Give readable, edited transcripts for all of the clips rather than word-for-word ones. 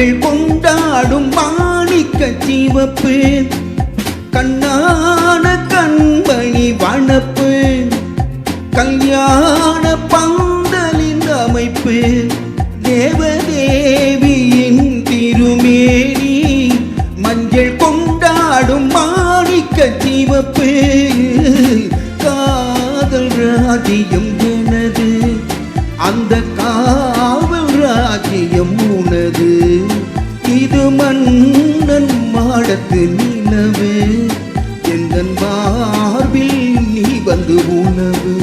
மஞ்சள் கொண்டாடும் மாணிக்க சிவப்பு கண்ணான கண்மணி வனப்பு கல்யாண பந்தலின் அமைப்பு தேவதேவியின் திருமேனி மஞ்சள் கொண்டாடும் மாணிக்க சிவப்பு காதல் ராஜ்யம் எனது அந்த காவல் ராஜ்யம் உனது இது மன்னன் மாடத்து நிலவு எந்தன் மார்பில் நீ வந்து உணவு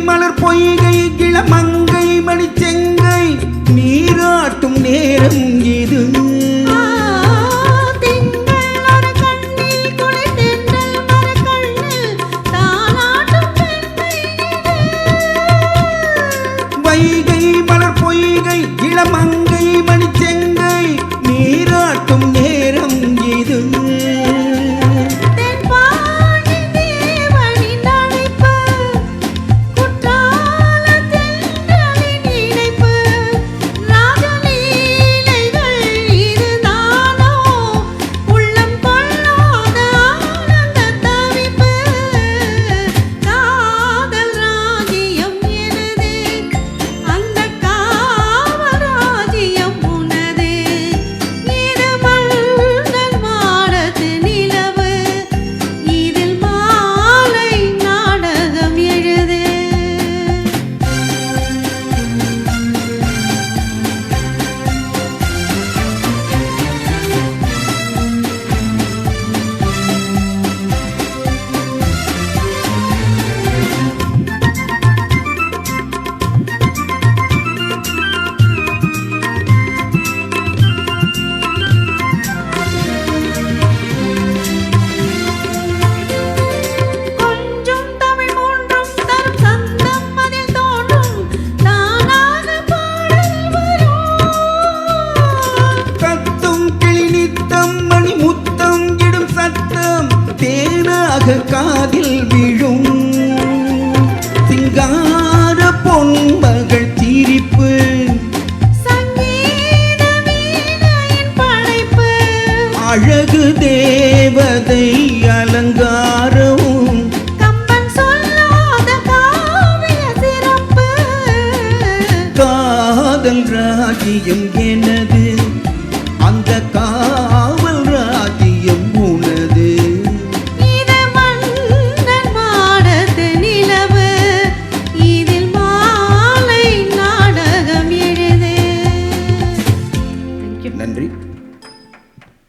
மலர் பொய்கை கிளமங்கை மணிச்செங்கை நீராட்டும் நேரம் இது வைகை மலர் பொய்கை கிளமங்கை மணிச்செங்கை நீராட்டும் நேரம் இது காதில் விழும் சிங்கார பொன்மகள் சிரிப்பு சங்கீத வீணையின் படைப்பு அழகு தேவதை அலங்காரம் கம்பன் சொல்லாத காவிய சிறப்பு காதல் ராஜ்யம் எனது அந்த